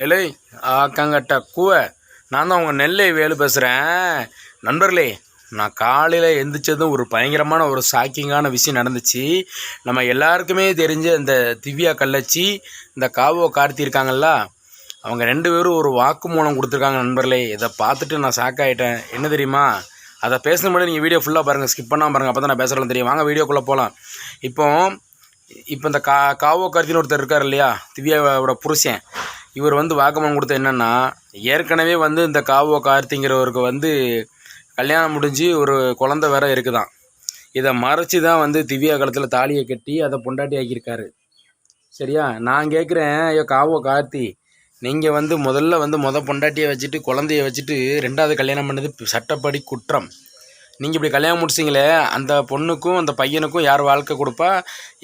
இல்லை ஆக்கங்கட்ட கூவ நான் தான் உங்கள் நெல்லை வேலு பேசுகிறேன். நண்பர்களே, நான் காலையில் எந்திரிச்சதும் ஒரு பயங்கரமான ஒரு ஷாக்கிங்கான விஷயம் நடந்துச்சு. நம்ம எல்லாருக்குமே தெரிஞ்ச இந்த திவ்யா கள்ளச்சி, இந்த காவோ கார்த்தி இருக்காங்கல்ல, அவங்க 2 பேரும் ஒரு வாக்குமூலம் கொடுத்துருக்காங்க. நண்பர்களே, இதை பார்த்துட்டு நான் ஷாக் ஆகிட்டேன். என்ன தெரியுமா? அதை பேசுன முன்னாடி நீங்கள் வீடியோ ஃபுல்லாக பாருங்கள், ஸ்கிப் பண்ணாமல் பாருங்கள், அப்போ தான் நான் பேசுகிறேன் தெரியும். வாங்க வீடியோக்குள்ளே போகலாம். இப்போ இந்த காவோ கார்த்தின்னு ஒருத்தர் இருக்கார் இல்லையா, திவ்யாவோட புருஷன். இவர் வாக்குமூலம் கொடுத்த என்னென்னா, ஏற்கனவே இந்த காவோ கார்த்திங்கிறவருக்கு கல்யாணம் முடிஞ்சு ஒரு குழந்தை வேற இருக்குதான். இதை மறைச்சி தான் திவ்யா காலத்தில் தாலியை கட்டி அதை பொண்டாட்டி ஆக்கியிருக்காரு. சரியா? நான் கேட்குறேன், ஐயோ காவோ கார்த்தி, நீங்கள் முதல்ல பொண்டாட்டியை வச்சுட்டு குழந்தைய வச்சுட்டு 2வது கல்யாணம் பண்ணது சட்டப்படி குற்றம். நீங்கள் இப்படி கல்யாணம் முடிச்சிங்களே, அந்த பொண்ணுக்கும் அந்த பையனுக்கும் யார் வாழ்க்கை கொடுப்பா,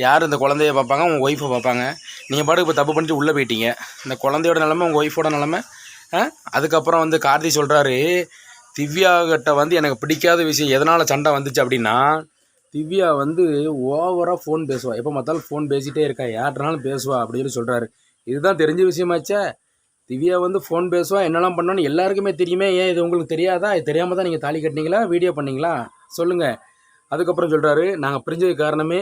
யார் இந்த குழந்தைய பார்ப்பாங்க? உங்கள் ஒய்ஃபை பார்ப்பாங்க. நீங்கள் பாட்டுக்கு இப்போ தப்பு பண்ணிட்டு உள்ளே போயிட்டீங்க. இந்த குழந்தையோட நிலமை, உங்கள் ஒய்ஃபோட நிலமை. அதுக்கப்புறம் கார்த்தி சொல்கிறாரு, திவ்யாகிட்ட எனக்கு பிடிக்காத விஷயம் எதனால் சண்டை வந்துச்சு அப்படின்னா, திவ்யா ஓவராக ஃபோன் பேசுவா, எப்போ பார்த்தாலும் ஃபோன் பேசிகிட்டே இருக்கா, யார்ட்டனாலும் பேசுவா அப்படின்னு சொல்கிறாரு. இதுதான் தெரிஞ்ச விஷயமாச்சே. திவ்யா ஃபோன் பேசுவா, என்னெல்லாம் பண்ணோன்னு எல்லாருக்குமே தெரியுமே. ஏன் இது உங்களுக்கு தெரியாதா? இது தெரியாமல் தான் நீங்கள் தாலி கட்டினீங்களா, வீடியோ பண்ணிங்களா, சொல்லுங்கள். அதுக்கப்புறம் சொல்கிறாரு, நாங்கள் பிரிஞ்சதுக்கு காரணமே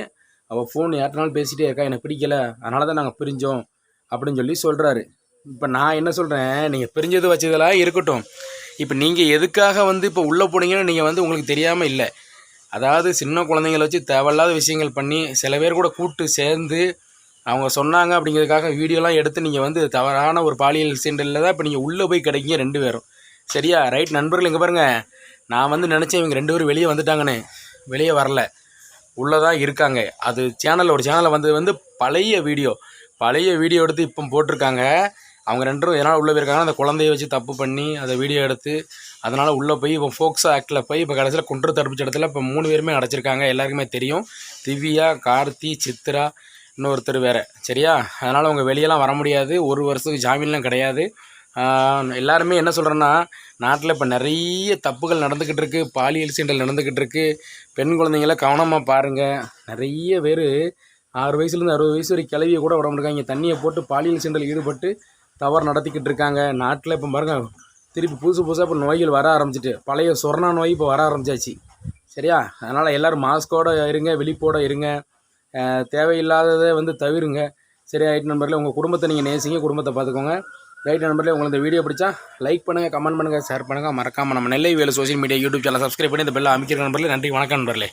அவள் ஃபோன் யார்ட்டனாலும் பேசிகிட்டே இருக்கா, எனக்கு பிடிக்கலை, அதனால தான் நாங்கள் பிரிஞ்சோம் அப்படின்னு சொல்கிறாரு. இப்போ நான் என்ன சொல்கிறேன், நீங்கள் பிரிஞ்சது வச்சதெல்லாம் இருக்கட்டும். இப்போ நீங்கள் எதுக்காக இப்போ உள்ளே போனீங்கன்னு நீங்கள் உங்களுக்கு தெரியாமல் இல்லை. அதாவது சின்ன குழந்தைங்களை வச்சு தேவையில்லாத விஷயங்கள் பண்ணி சில பேர் கூட கூட்டு சேர்ந்து அவங்க சொன்னாங்க அப்படிங்கிறதுக்காக வீடியோலாம் எடுத்து நீங்கள் தவறான ஒரு பாலியல் சீண்டலில் தான் இப்போ நீங்கள் உள்ளே போய் கிடைக்கிங்க 2 பேரும். சரியா? ரைட் நண்பர்கள், இங்கே பாருங்கள், நான் நினச்சேன் இவங்க 2 பேரும் வெளியே வந்துட்டாங்கன்னு. வெளியே வரல, உள்ளே தான் இருக்காங்க. அது ஒரு சேனலில் பழைய வீடியோ எடுத்து இப்போ போட்டிருக்காங்க. அவங்க 2 பேரும் எதனால் உள்ளே போயிருக்காங்கன்னா, அந்த குழந்தைய வச்சு தப்பு பண்ணி அதை வீடியோ எடுத்து அதனால் உள்ளே போய் இப்போ ஃபோக்ஸோ ஆக்டில் போய் இப்போ கடைசியில் குற்ற தடுப்பு இடத்துல இப்போ 3 பேருமே அடைச்சிருக்காங்க. எல்லாருக்குமே தெரியும். திவ்யா, கார்த்தி, சித்ரா, இன்னொருத்தர் வேறு. சரியா? அதனால் அவங்க வெளியெல்லாம் வர முடியாது. 1 வருஷத்துக்கு ஜாமீன்லாம் கிடையாது. எல்லாருமே என்ன சொல்கிறேன்னா, நாட்டில் இப்போ நிறைய தப்புகள் நடந்துக்கிட்டு இருக்குது, பாலியல் சீண்டல் நடந்துக்கிட்டு இருக்குது. பெண் குழந்தைங்கள கவனமாக பாருங்கள். நிறைய பேர் 6 வயசுலேருந்து 60 வயசு வரைக்கும் கிளவியை கூட விட முடியாங்க. தண்ணியை போட்டு பாலியல் சீண்டல் ஈடுபட்டு தவறு நடத்திக்கிட்டு இருக்காங்க. நாட்டில் இப்போ பாருங்கள், திருப்பி புதுசாக இப்போ நோய்கள் வர ஆரம்பிச்சிட்டு, பழைய சொர்ணா நோய் இப்போ வர ஆரம்பிச்சாச்சு. சரியா? அதனால் எல்லோரும் மாஸ்கோடு இருங்க, விழிப்போடு இருங்க, தேவையில்லாததை தவிருங்க. சரி ரைட் நண்பர்களே, உங்கள் குடும்பத்தை நீங்கள் நேசிங்க, குடும்பத்தை பார்த்துக்கோங்க. ரைட் நண்பர்களே, உங்களுக்கு இந்த வீடியோ பிடிச்சா லைக் பண்ணுங்கள், கமெண்ட் பண்ணுங்கள், ஷேர் பண்ணுங்கள். மறக்காமல் நம்ம Nellai Velu social media YouTube channel subscribe பண்ணி இந்த பெல்லை அமைக்கிற நண்பர்களே. நன்றி, வணக்கம் நண்பர்களே.